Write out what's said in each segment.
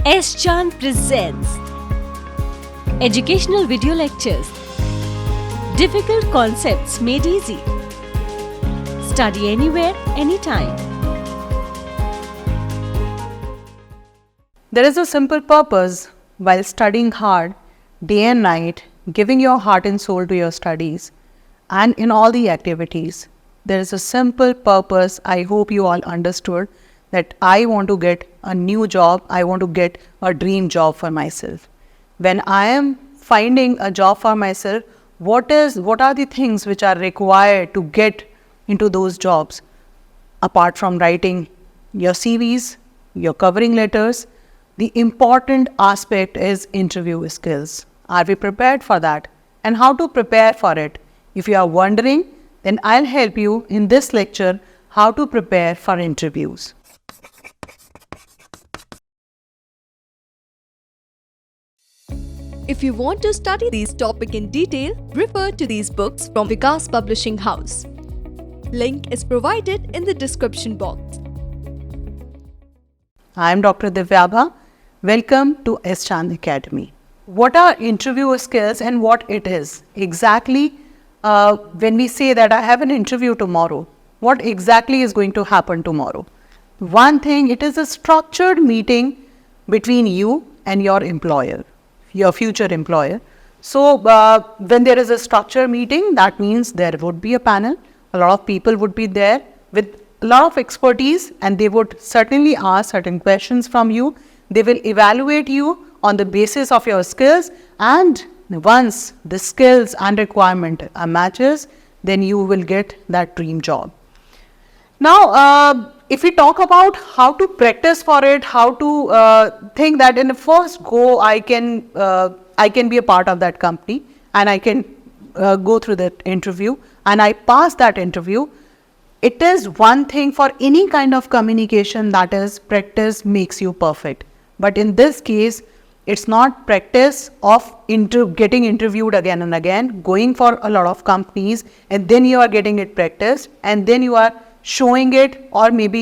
S. Chand presents Educational Video Lectures. Difficult concepts made easy. Study anywhere, anytime. There is a simple purpose while studying hard, day and night, giving your heart and soul to your studies, and in all the activities. There is a simple purpose. I hope you all understood that I want to get a new job. I want to get a dream job for myself. When I am finding a job for myself, what are the things which are required to get into those jobs? Apart from writing your CVs, your covering letters, the important aspect is interview skills. Are we prepared for that? And how to prepare for it? If you are wondering, then I'll help you in this lecture how to prepare for interviews. If you want to study these topics in detail, refer to these books from Vikas Publishing House. Link is provided in the description box. I am Dr. Divyabha. Welcome to S. Chand Academy. What are interview skills and what it is? Exactly when we say that I have an interview tomorrow, what exactly is going to happen tomorrow? One thing, it is a structured meeting between you and your employer, your future employer. So when there is a structured meeting, that means there would be a panel. A lot of people would be there with a lot of expertise, and they would certainly ask certain questions from you. They will evaluate you on the basis of your skills, and once the skills and requirement are matches, then you will get that dream job. Now, if we talk about how to practice for it, how to think that in the first go I can be a part of that company, and I can go through that interview and I pass that interview. It is one thing for any kind of communication, that is practice makes you perfect. But in this case, it's not practice of getting interviewed again and again, going for a lot of companies, and then you are getting it practiced, and then you are showing it, or maybe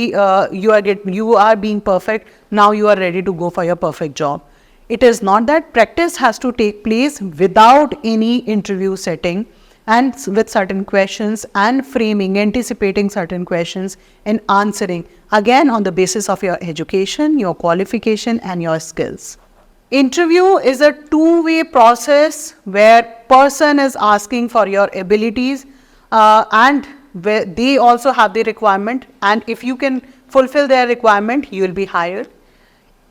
you are being perfect. Now you are ready to go for your perfect job. It is not that. Practice has to take place without any interview setting, and with certain questions and framing, anticipating certain questions and answering, again on the basis of your education, your qualification and your skills. Interview is a two-way process where person is asking for your abilities and where they also have the requirement, and if you can fulfill their requirement, you will be hired.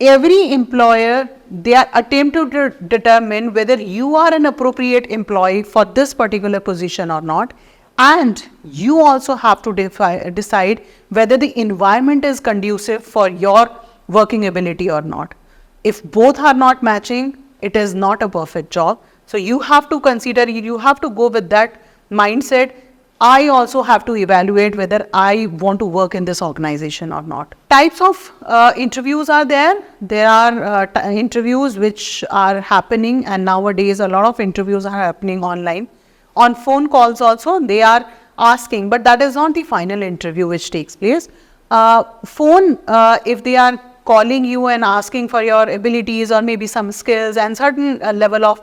Every employer, they are attempting to determine whether you are an appropriate employee for this particular position or not, and you also have to decide whether the environment is conducive for your working ability or not. If both are not matching, it is not a perfect job. So you have to consider, you have to go with that mindset. I also have to evaluate whether I want to work in this organization or not. Types of interviews are there. There are interviews which are happening, and nowadays a lot of interviews are happening online. On phone calls also they are asking, but that is not the final interview which takes place. If they are calling you and asking for your abilities or maybe some skills, and certain level of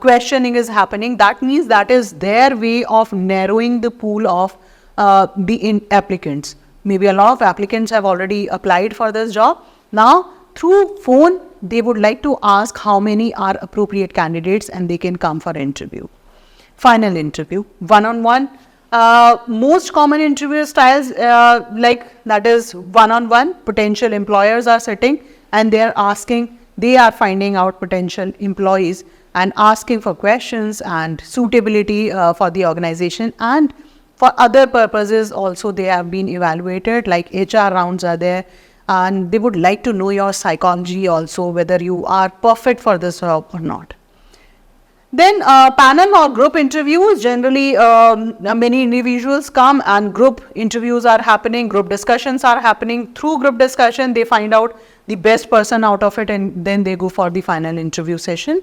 questioning is happening, that means that is their way of narrowing the pool of the applicants. Maybe a lot of applicants have already applied for this job. Now through phone they would like to ask how many are appropriate candidates and they can come for interview. Final interview, one-on-one. Most common interview styles like that is one-on-one. Potential employers are sitting and they are finding out potential employees and asking for questions and suitability for the organization, and for other purposes also they have been evaluated, like HR rounds are there, and they would like to know your psychology also, whether you are perfect for this job or not. Then panel or group interviews, generally many individuals come and group interviews are happening, group discussions are happening. Through group discussion they find out the best person out of it, and then they go for the final interview session.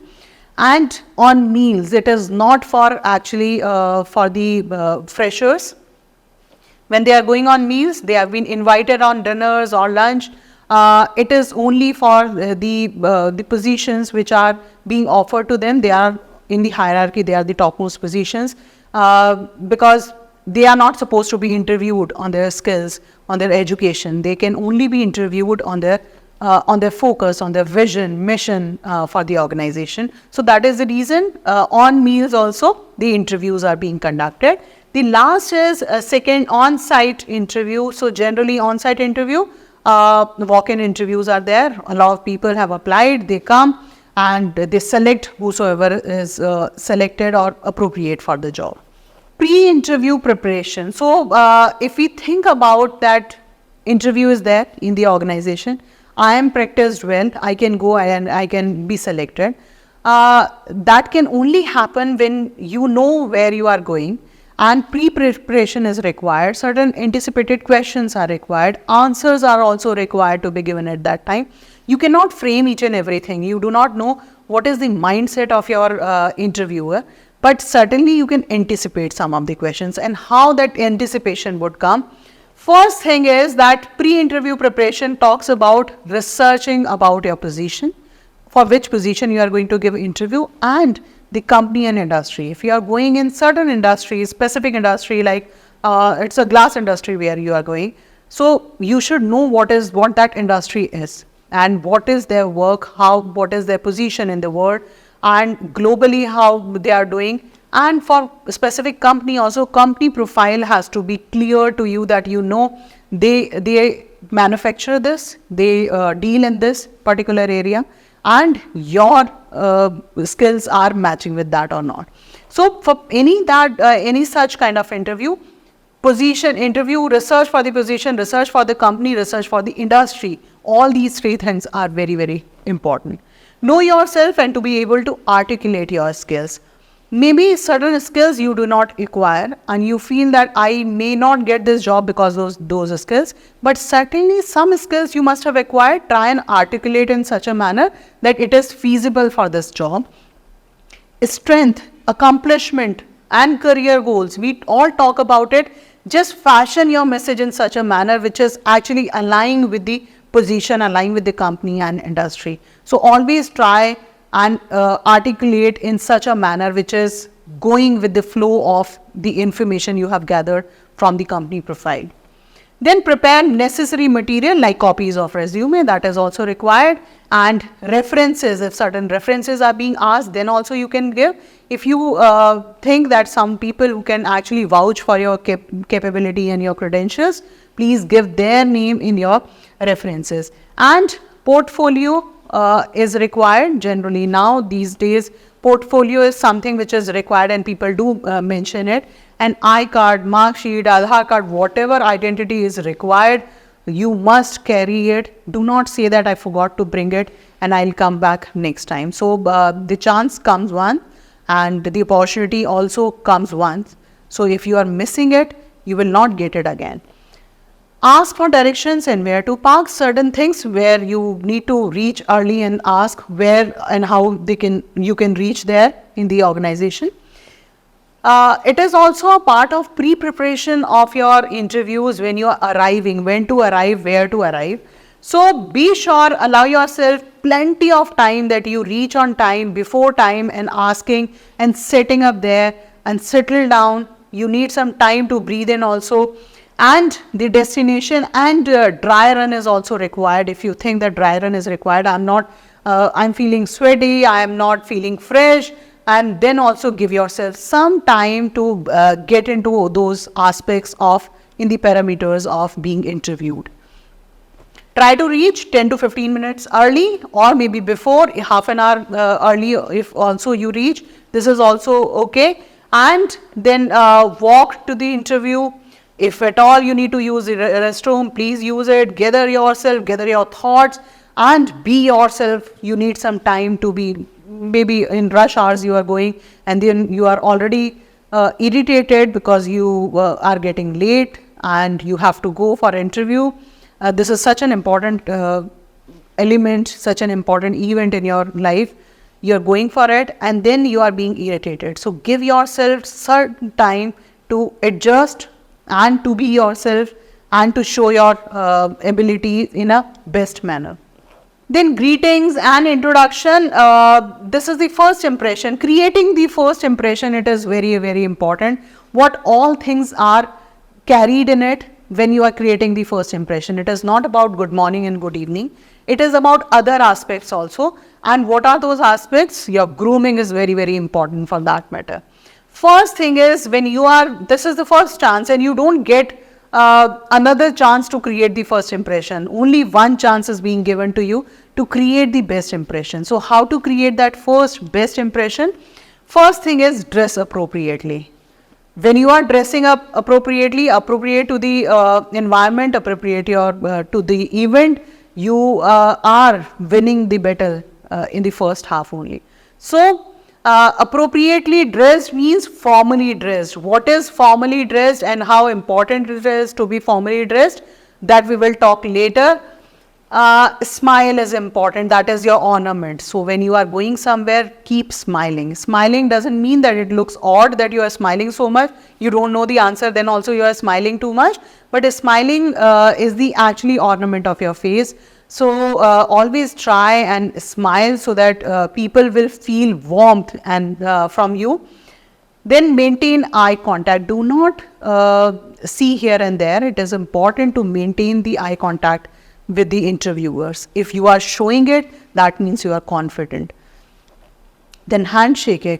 And on meals, it is not for actually for the freshers. When they are going on meals, they have been invited on dinners or lunch It is only for the positions which are being offered to them. They are in the hierarchy, they are the topmost positions, because they are not supposed to be interviewed on their skills, on their education. They can only be interviewed on their focus, on their vision, mission for the organization. So that is the reason on meals also the interviews are being conducted. The last is a second on-site interview. So generally on-site interview, walk-in interviews are there. A lot of people have applied, they come and they select whosoever is selected or appropriate for the job. Pre-interview preparation. So if we think about that interview is there in the organization, I am practiced well, I can go and I can be selected. That can only happen when you know where you are going, and pre-preparation is required. Certain anticipated questions are required. Answers are also required to be given at that time. You cannot frame each and everything. You do not know what is the mindset of your interviewer, but certainly you can anticipate some of the questions and how that anticipation would come. First thing is that pre-interview preparation talks about researching about your position, for which position you are going to give interview, and the company and industry. If you are going in certain industry, specific industry, like it's a glass industry where you are going, so you should know what that industry is and what is their work, what is their position in the world, and globally how they are doing. And for a specific company also, company profile has to be clear to you, that you know they manufacture this, they deal in this particular area, and your skills are matching with that or not. So for any such kind of interview, position interview, research for the position, research for the company, research for the industry, all these three things are very, very important. Know yourself and to be able to articulate your skills. Maybe certain skills you do not acquire and you feel that I may not get this job because of those skills, but certainly some skills you must have acquired. Try and articulate in such a manner that it is feasible for this job. Strength, accomplishment and career goals, we all talk about it. Just fashion your message in such a manner which is actually aligned with the position, aligned with the company and industry. So always try and articulate in such a manner which is going with the flow of the information you have gathered from the company profile. Then prepare necessary material like copies of resume, that is also required, and references. If certain references are being asked, then also you can give. If you think that some people who can actually vouch for your capability and your credentials, please give their name in your references. And portfolio is required. Generally now these days portfolio is something which is required and people do mention it. An iCard, mark sheet, Aadhaar card, whatever identity is required, you must carry it. Do not say that I forgot to bring it and I'll come back next time. So the chance comes once and the opportunity also comes once. So if you are missing it, you will not get it again. Ask for directions and where to park. Certain things where you need to reach early and ask where and how you can reach there in the organization. It is also a part of pre-preparation of your interviews when you are arriving, when to arrive, where to arrive. So be sure, allow yourself plenty of time that you reach on time, before time, and asking and setting up there and settle down. You need some time to breathe in also. And the destination and dry run is also required. If you think that dry run is required, I'm feeling sweaty, I am not feeling fresh, and then also give yourself some time to get into those aspects in the parameters of being interviewed. Try to reach 10 to 15 minutes early, or maybe before, half an hour early if also you reach. This is also okay. And then walk to the interview. If at all you need to use the restroom, please use it. Gather yourself, gather your thoughts and be yourself. You need some time to be, maybe in rush hours you are going and then you are already irritated because you are getting late and you have to go for interview. This is such an important element, such an important event in your life. You are going for it and then you are being irritated. So give yourself certain time to adjust and to be yourself and to show your ability in a best manner. Then greetings and introduction. This is the first impression. Creating the first impression, it is very, very important. What all things are carried in it when you are creating the first impression. It is not about good morning and good evening. It is about other aspects also. And what are those aspects? Your grooming is very, very important for that matter. First thing is, when you are, this is the first chance and you don't get another chance to create the first impression. Only one chance is being given to you to create the best impression. So how to create that first best impression? First thing is, dress appropriately. When you are dressing up appropriately, appropriate to the environment, appropriate to the event, you are winning the battle in the first half only. So appropriately dressed means formally dressed. What is formally dressed and how important it is to be formally dressed, that we will talk later. Smile is important. That is your ornament. So when you are going somewhere, keep smiling. Smiling doesn't mean that it looks odd that you are smiling so much. You don't know the answer, then also you are smiling too much. But smiling is the actually ornament of your face. So always try and smile so that people will feel warmth and from you. Then maintain eye contact. Do not see here and there. It is important to maintain the eye contact with the interviewers. If you are showing it, that means you are confident. Then handshaking.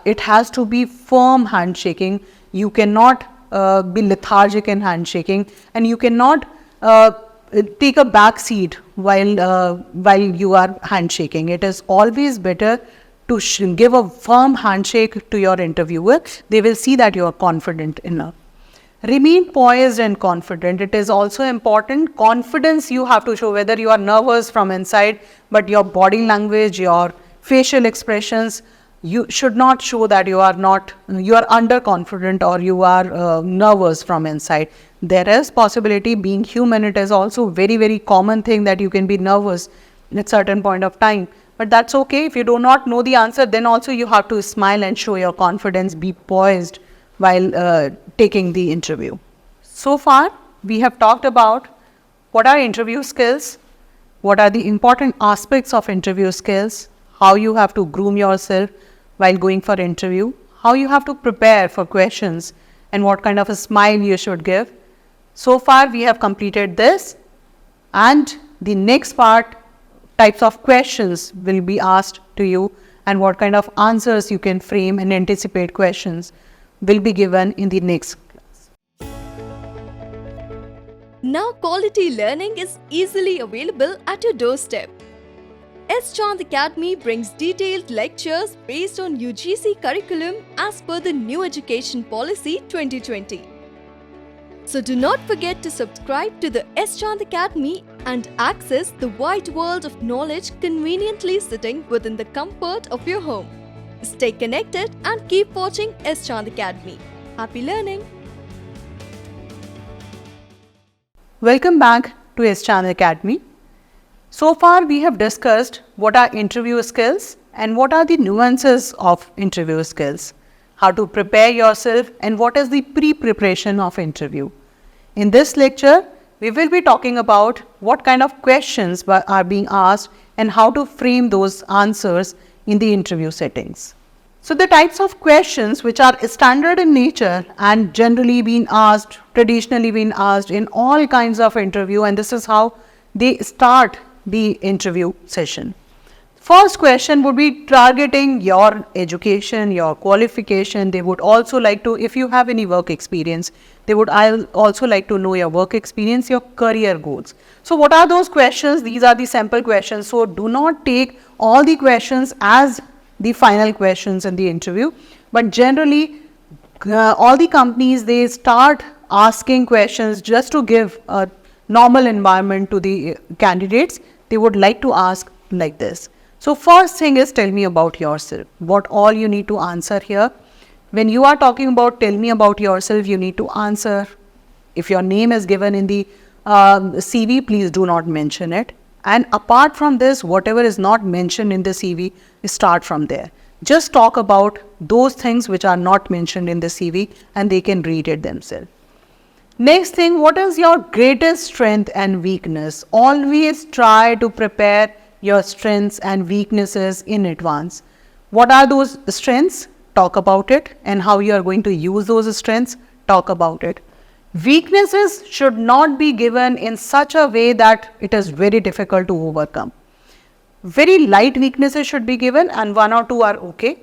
It has to be firm handshaking. You cannot be lethargic in handshaking, and you cannot take a back seat while you are handshaking. It is always better to give a firm handshake to your interviewer. They will see that you are confident enough. Remain poised and confident. It is also important. Confidence you have to show, whether you are nervous from inside, but your body language, your facial expressions, you should not show that you are underconfident or you are nervous from inside. There is possibility, being human, it is also very, very common thing that you can be nervous at certain point of time. But that's okay. If you do not know the answer, then also you have to smile and show your confidence, be poised while taking the interview. So far, we have talked about what are interview skills, what are the important aspects of interview skills, how you have to groom yourself while going for interview, how you have to prepare for questions, and what kind of a smile you should give. So far, we have completed this, and the next part, types of questions will be asked to you, and what kind of answers you can frame and anticipate questions will be given in the next class. Now quality learning is easily available at your doorstep. S. Chand Academy brings detailed lectures based on UGC curriculum as per the New Education Policy 2020. So do not forget to subscribe to the S. Chand Academy and access the wide world of knowledge conveniently sitting within the comfort of your home. Stay connected and keep watching S. Chand Academy. Happy learning! Welcome back to S. Chand Academy. So far, we have discussed what are interview skills and what are the nuances of interview skills, how to prepare yourself, and what is the pre-preparation of interview. In this lecture, we will be talking about what kind of questions are being asked and how to frame those answers in the interview settings. So the types of questions which are standard in nature and generally being asked, traditionally being asked in all kinds of interview, and this is how they start the interview session. First question would be targeting your education, your qualification. They would also like to, if you have any work experience, they would also like to know your work experience, your career goals. So what are those questions? These are the sample questions. So do not take all the questions as the final questions in the interview, but generally all the companies, they start asking questions just to give a normal environment to the candidates. They would like to ask like this. So first thing is, tell me about yourself. What all you need to answer here. When you are talking about tell me about yourself, you need to answer. If your name is given in the CV, please do not mention it. And apart from this, whatever is not mentioned in the CV, start from there. Just talk about those things which are not mentioned in the CV and they can read it themselves. Next thing, what is your greatest strength and weakness? Always try to prepare your strengths and weaknesses in advance. What are those strengths? Talk about it. And how you are going to use those strengths? Talk about it. Weaknesses should not be given in such a way that it is very difficult to overcome. Very light weaknesses should be given and 1 or 2 are okay.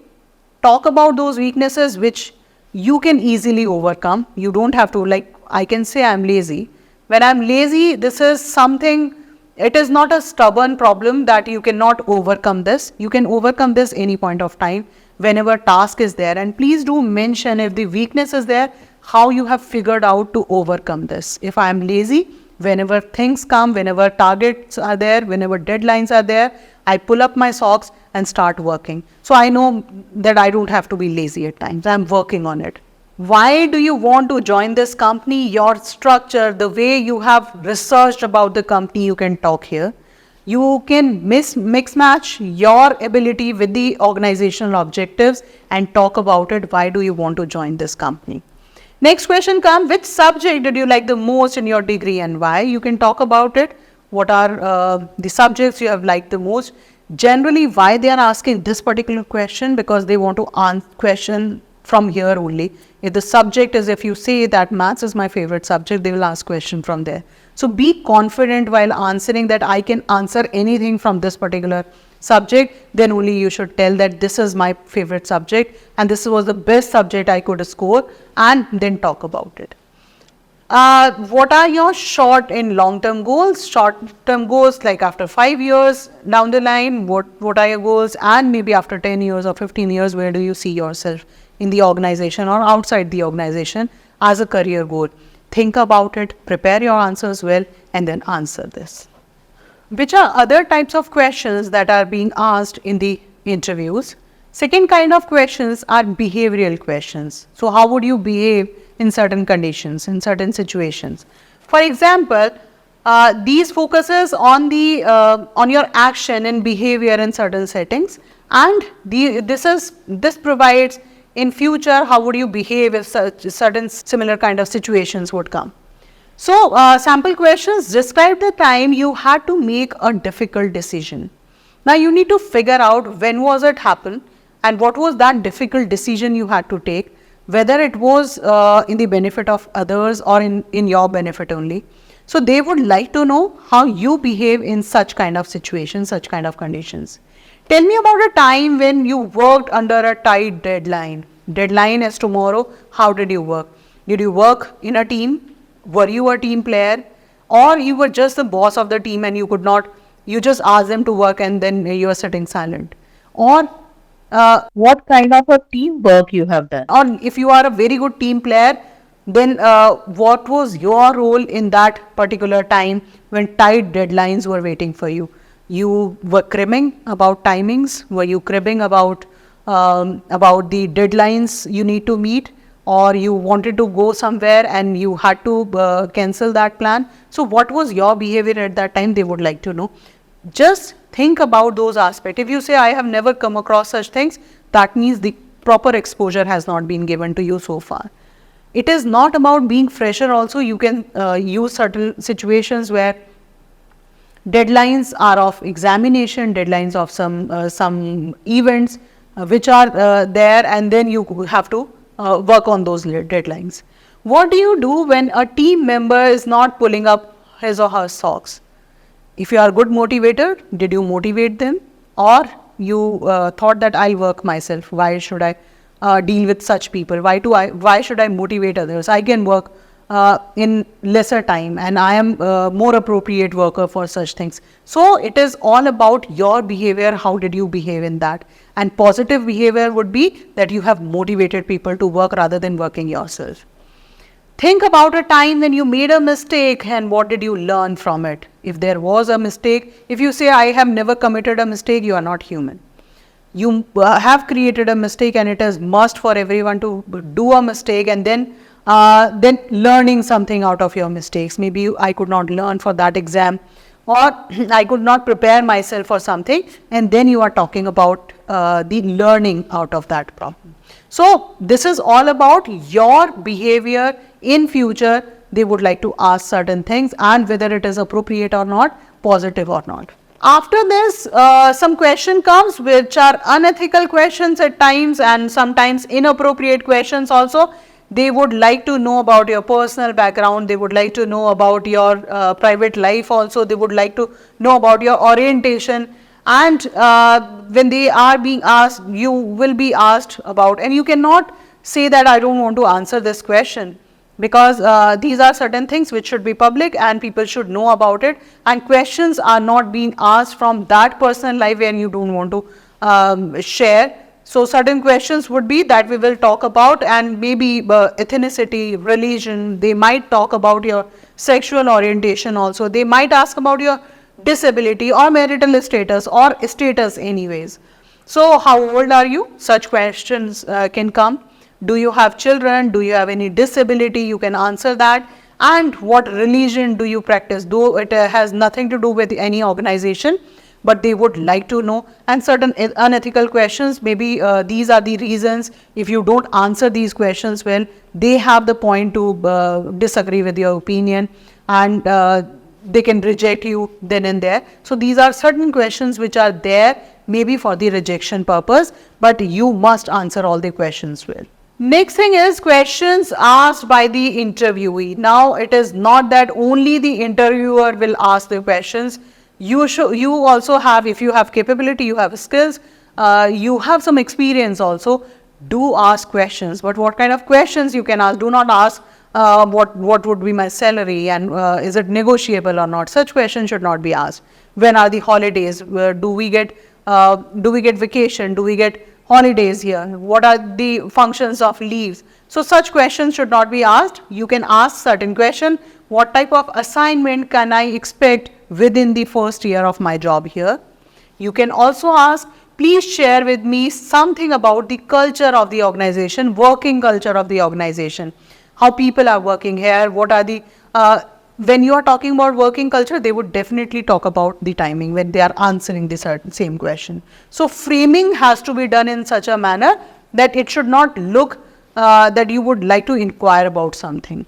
Talk about those weaknesses which you can easily overcome. You don't have to, like, I can say I'm lazy. When I'm lazy, this is something, it is not a stubborn problem that you cannot overcome this. You can overcome this any point of time whenever task is there. And please do mention if the weakness is there, how you have figured out to overcome this. If I'm lazy, whenever things come, whenever targets are there, whenever deadlines are there, I pull up my socks and start working. So I know that I don't have to be lazy at times. I'm working on it. Why do you want to join this company? Your structure, the way you have researched about the company, you can talk here. You can mix match your ability with the organizational objectives and talk about it. Why do you want to join this company? Next question comes, which subject did you like the most in your degree and why? You can talk about it. What are the subjects you have liked the most? Generally, why they are asking this particular question? Because they want to answer question from here only. If the subject is, if you say that maths is my favorite subject, they will ask question from there. So be confident while answering that I can answer anything from this particular subject. Then only you should tell that this is my favorite subject and this was the best subject I could score, and then talk about it. What are your short and long term goals? Short term goals, like after 5 years down the line, what are your goals? And maybe after 10 years or 15 years, where do you see yourself in the organization or outside the organization as a career goal? Think about it, prepare your answers well, and then answer this. Which are other types of questions that are being asked in the interviews? Second kind of questions are behavioral questions. So how would you behave in certain conditions, in certain situations? For example, these focuses on the on your action and behavior in certain settings, and this provides in future how would you behave if certain similar kind of situations would come. So sample questions, describe the time you had to make a difficult decision. Now you need to figure out when was it happen and what was that difficult decision you had to take, whether it was in the benefit of others or in your benefit only. So they would like to know how you behave in such kind of situations, such kind of conditions. Tell me about a time when you worked under a tight deadline. Deadline is tomorrow. How did you work? Did you work in a team? Were you a team player? Or you were just the boss of the team and you could not, you just asked them to work and then you are sitting silent? Or What kind of a teamwork you have done? or if you are a very good team player, then what was your role in that particular time when tight deadlines were waiting for you? You were cribbing about timings? Were you cribbing about the deadlines you need to meet? Or you wanted to go somewhere and you had to cancel that plan? So what was your behavior at that time? They would like to know. Just think about those aspects. If you say, I have never come across such things, that means the proper exposure has not been given to you so far. It is not about being fresher also. You can use certain situations where deadlines are of examination, deadlines of some events which are there, and then you have to work on those deadlines. What do you do when a team member is not pulling up his or her socks? If you are a good motivator, did you motivate them? Or you thought that I'll work myself? Why should I deal with such people? Why should I motivate others? I can work in lesser time and I am more appropriate worker for such things. So it is all about your behavior. How did you behave in that? And positive behavior would be that you have motivated people to work rather than working yourself. Think about a time when you made a mistake and what did you learn from it? If there was a mistake, if you say, I have never committed a mistake, you are not human. You have created a mistake and it is must for everyone to do a mistake and then learning something out of your mistakes. Maybe I could not learn for that exam, or I could not prepare myself for something, and then you are talking about the learning out of that problem. So this is all about your behavior in future they would like to ask certain things and whether it is appropriate or not, positive or not. After this, some question comes which are unethical questions at times and sometimes inappropriate questions also. They would like to know about your personal background, they would like to know about your private life also, they would like to know about your orientation, and when they are being asked, you will be asked about, and you cannot say that I don't want to answer this question, because these are certain things which should be public and people should know about it, and questions are not being asked from that personal life where you don't want to share. So certain questions would be that we will talk about, and maybe ethnicity, religion, they might talk about your sexual orientation also, they might ask about your disability or marital status or status anyways. So how old are you? Such questions can come. Do you have children? Do you have any disability? You can answer that. And what religion do you practice? Though it has nothing to do with any organization, but they would like to know. And certain unethical questions, maybe these are the reasons. If you don't answer these questions well, they have the point to disagree with your opinion, and they can reject you then and there. So these are certain questions which are there maybe for the rejection purpose, but you must answer all the questions well. Next thing is questions asked by the interviewee. Now it is not that only the interviewer will ask the questions. You also have, if you have capability, you have skills, you have some experience also, do ask questions. But what kind of questions you can ask? Do not ask what would be my salary and is it negotiable or not. Such questions should not be asked. When are the holidays? Do we get vacation? Do we get holidays here? What are the functions of leaves? So such questions should not be asked. You can ask certain question. What type of assignment can I expect within the first year of my job here? You can also ask, please share with me something about the culture of the organization, working culture of the organization, how people are working here, what are the, when you are talking about working culture, they would definitely talk about the timing when they are answering the same question. So framing has to be done in such a manner that it should not look that you would like to inquire about something.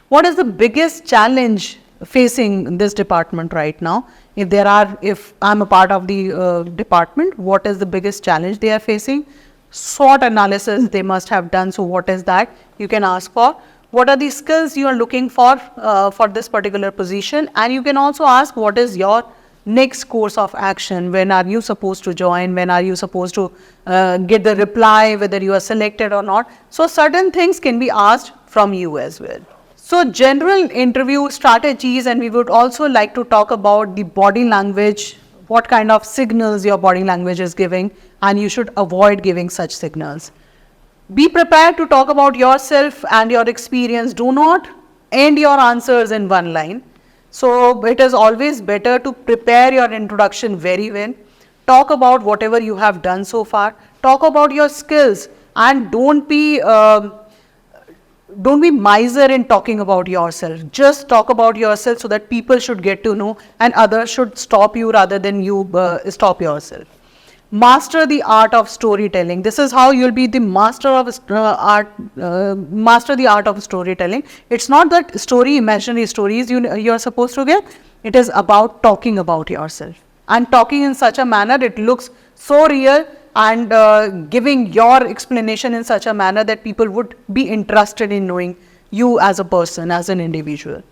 What is the biggest challenge facing this department right now? If I'm a part of the department, what is the biggest challenge they are facing? SWOT analysis they must have done. So what is that? You can ask for. What are the skills you are looking for this particular position? And you can also ask, what is your next course of action? When are you supposed to join? When are you supposed to get the reply, whether you are selected or not? So certain things can be asked from you as well. So general interview strategies, and we would also like to talk about the body language, what kind of signals your body language is giving, and you should avoid giving such signals. Be prepared to talk about yourself and your experience. Do not end your answers in one line. So it is always better to prepare your introduction very well. Talk about whatever you have done so far. Talk about your skills, and don't be miser in talking about yourself. Just talk about yourself so that people should get to know and others should stop you rather than you stop yourself. Master the art of storytelling. This is how you'll be the master of master the art of storytelling. It's not that imaginary stories you're supposed to get. It is about talking about yourself and talking in such a manner it looks so real, and giving your explanation in such a manner that people would be interested in knowing you as a person, as an individual.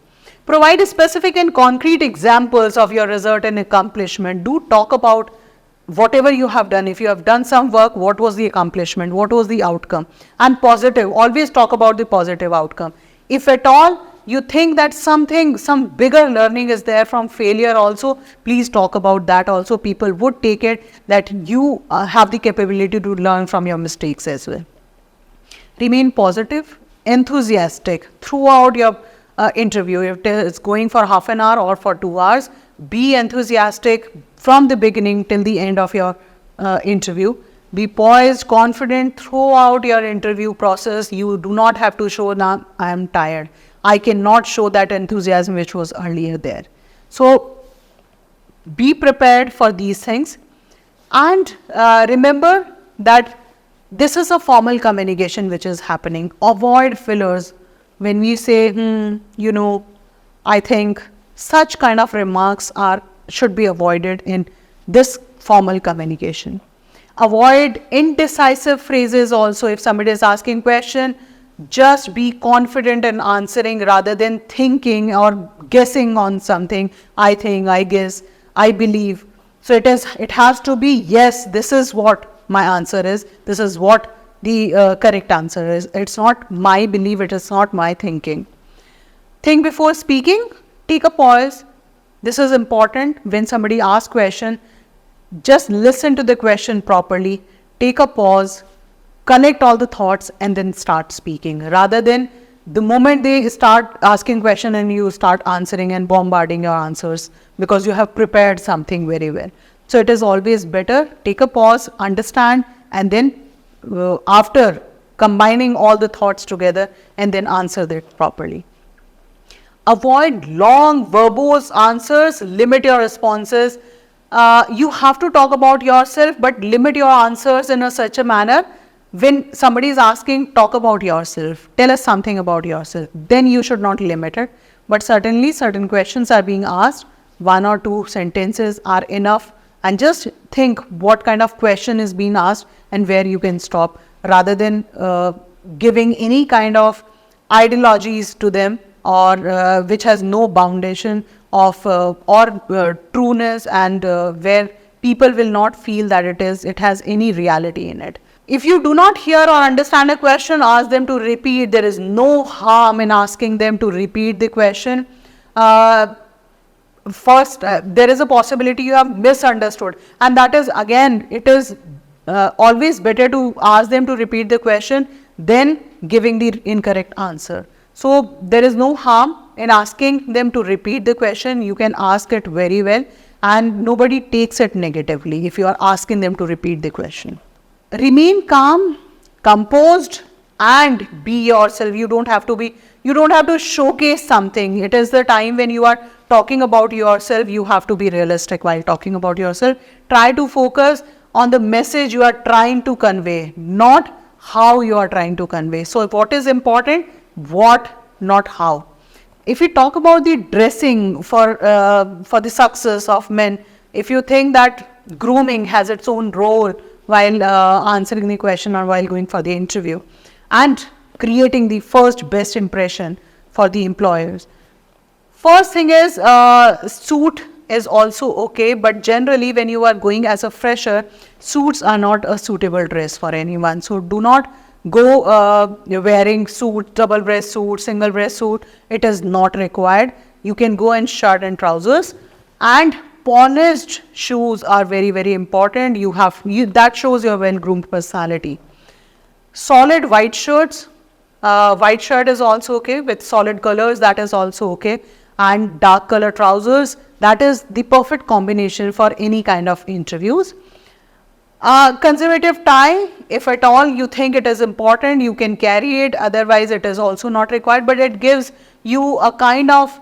Provide specific and concrete examples of your result and accomplishment. Do talk about whatever you have done. If you have done some work, what was the accomplishment, what was the outcome, and positive, always talk about the positive outcome. If at all you think that some bigger learning is there from failure also, please talk about that also. People would take it that you have the capability to learn from your mistakes as well. Remain positive, enthusiastic throughout your interview. If it's going for half an hour or for 2 hours, be enthusiastic from the beginning till the end of your interview. Be poised, confident throughout your interview process. You do not have to show, now I am tired, I cannot show that enthusiasm which was earlier there. So be prepared for these things, and remember that this is a formal communication which is happening. Avoid fillers. when we say, I think such kind of remarks should be avoided in this formal communication. Avoid indecisive phrases also. If somebody is asking question, just be confident in answering rather than thinking or guessing on something. I think, I guess, I believe. So it has to be, yes, this is what my answer is. This is what the correct answer is. It's not my belief, it is not my thinking. Think before speaking, take a pause. This is important. When somebody asks question, just listen to the question properly, take a pause, connect all the thoughts and then start speaking, rather than the moment they start asking question and you start answering and bombarding your answers because you have prepared something very well. So it is always better, take a pause, understand, and then after combining all the thoughts together and then answer that properly. Avoid long verbose answers, limit your responses. You have to talk about yourself, but limit your answers in such a manner. When somebody is asking, talk about yourself, tell us something about yourself, then you should not limit it. But certainly certain questions are being asked, 1 or 2 sentences are enough, and just think what kind of question is being asked and where you can stop, rather than giving any kind of ideologies to them or which has no foundation of trueness, and where people will not feel that it has any reality in it. If you do not hear or understand a question, ask them to repeat. There is no harm in asking them to repeat the question. First, there is a possibility you have misunderstood, and that is, again, it is always better to ask them to repeat the question than giving the incorrect answer. So there is no harm in asking them to repeat the question. You can ask it very well and nobody takes it negatively if you are asking them to repeat the question. Remain calm, composed, and be yourself. You don't have to showcase something. It is the time when you are talking about yourself, you have to be realistic while talking about yourself. Try to focus on the message you are trying to convey, not how you are trying to convey. So what is important? What, not how. If we talk about the dressing for the success of men, if you think that grooming has its own role while answering the question or while going for the interview and creating the first best impression for the employers, first thing is suit is also okay, but generally when you are going as a fresher, suits are not a suitable dress for anyone. So do not go wearing suit, double breast suit, single breast suit. It is not required. You can go in shirt and trousers, and polished shoes are very, very important. That shows your well-groomed personality. Solid white shirts, white shirt is also okay with solid colors, that is also okay, and dark color trousers, that is the perfect combination for any kind of interviews. Conservative tie, if at all you think it is important, you can carry it, otherwise it is also not required, but it gives you a kind of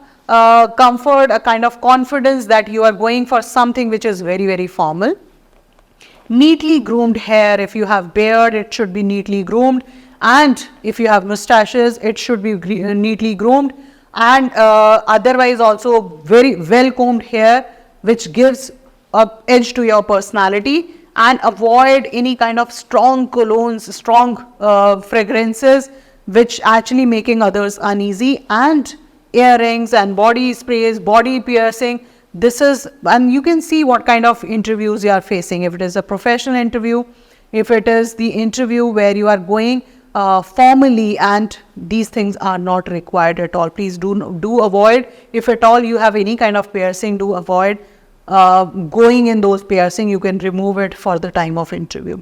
comfort, a kind of confidence that you are going for something which is very, very formal. Neatly groomed hair, if you have beard, it should be neatly groomed, and if you have mustaches, it should be neatly groomed, and otherwise also very well combed hair, which gives an edge to your personality. And avoid any kind of strong colognes, strong fragrances, which actually making others uneasy, and earrings and body sprays, body piercing. This is, and you can see what kind of interviews you are facing. If it is a professional interview, if it is the interview where you are going formally, and these things are not required at all. Please do avoid. If at all you have any kind of piercing, do avoid going in those piercing. You can remove it for the time of interview.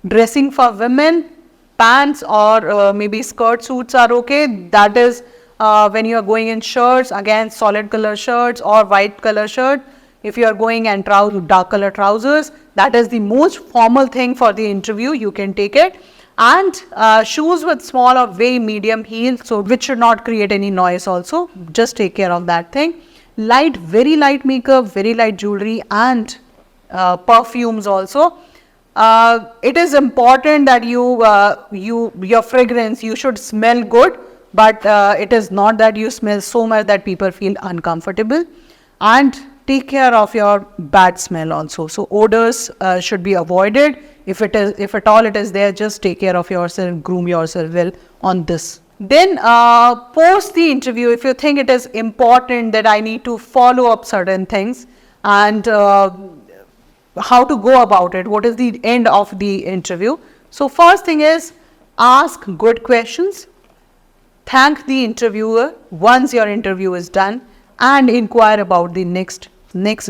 Dressing for women, pants or maybe skirt suits are okay. That is when you are going in shirts, again solid color shirts or white color shirt. If you are going and dark color trousers, that is the most formal thing for the interview. You can take it. And shoes with small or very medium heel, so which should not create any noise also. Just take care of that thing. Very light makeup, very light jewelry, and perfumes also. It is important that your fragrance, you should smell good, but it is not that you smell so much that people feel uncomfortable. And take care of your bad smell also. So odors should be avoided. If at all it is there, just take care of yourself, groom yourself well on this. Then post the interview, if you think it is important that I need to follow up certain things, and how to go about it, what is the end of the interview. So first thing is, ask good questions, thank the interviewer once your interview is done, and inquire about the next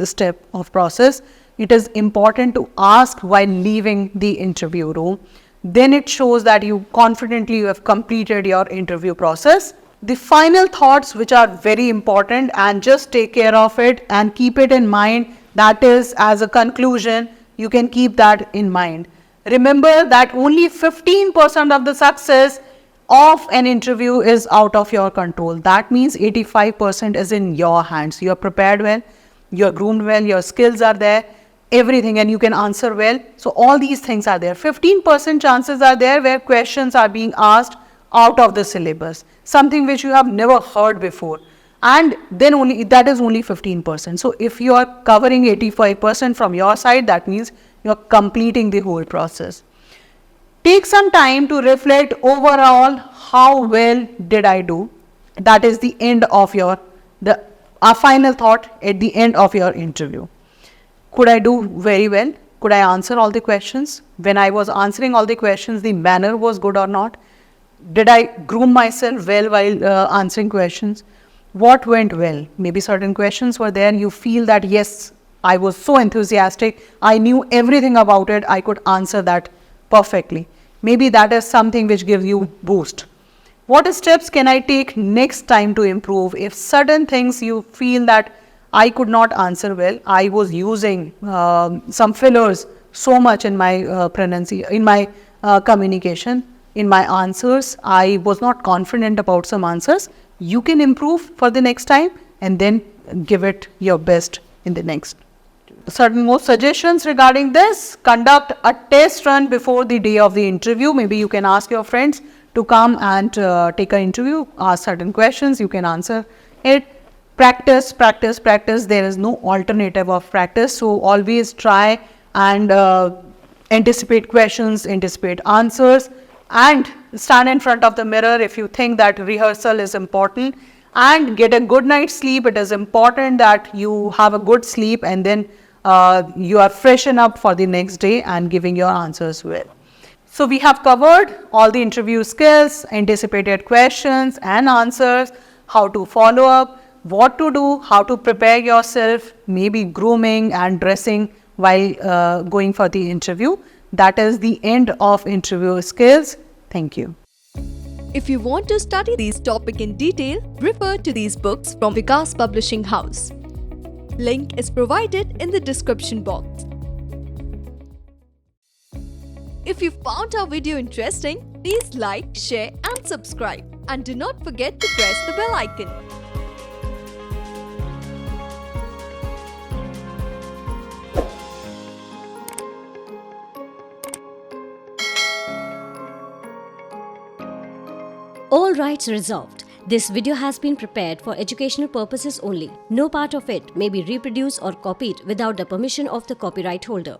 step of process. It is important to ask while leaving the interview room. Then it shows that you confidently have completed your interview process. The final thoughts, which are very important, and just take care of it and keep it in mind. That is, as a conclusion, you can keep that in mind. Remember that only 15% of the success of an interview is out of your control. That means 85% is in your hands. You are prepared well, you are groomed well, your skills are there, everything, and you can answer well. So all these things are there. 15% chances are there where questions are being asked out of the syllabus, something which you have never heard before, and then only that is only 15%. So if you are covering 85% from your side, that means you are completing the whole process. Take some time to reflect overall, how well did I do. That is the end of your final thought at the end of your interview. Could I do very well? Could I answer all the questions? When I was answering all the questions, the manner was good or not? Did I groom myself well while answering questions? What went well? Maybe certain questions were there, you feel that yes, I was so enthusiastic, I knew everything about it, I could answer that perfectly. Maybe that is something which gives you boost. What steps can I take next time to improve? If certain things you feel that I could not answer well, I was using some fillers so much in my pronunciation, in my communication, in my answers, I was not confident about some answers. You can improve for the next time and then give it your best in the next. Certain more suggestions regarding this: conduct a test run before the day of the interview. Maybe you can ask your friends to come and take an interview, ask certain questions, you can answer it. Practice, practice, practice. There is no alternative of practice. So always try and anticipate questions, anticipate answers, and stand in front of the mirror if you think that rehearsal is important, and get a good night's sleep. It is important that you have a good sleep, and then you are freshen up for the next day and giving your answers well. So we have covered all the interview skills, anticipated questions and answers, how to follow up, what to do, how to prepare yourself, maybe grooming and dressing while going for the interview. That is the end of interview skills. Thank you. If you want to study these topics in detail, refer to these books from Vikas Publishing House. Link is provided in the description box. If you found our video interesting, please like, share and subscribe. And do not forget to press the bell icon. All rights reserved. This video has been prepared for educational purposes only. No part of it may be reproduced or copied without the permission of the copyright holder.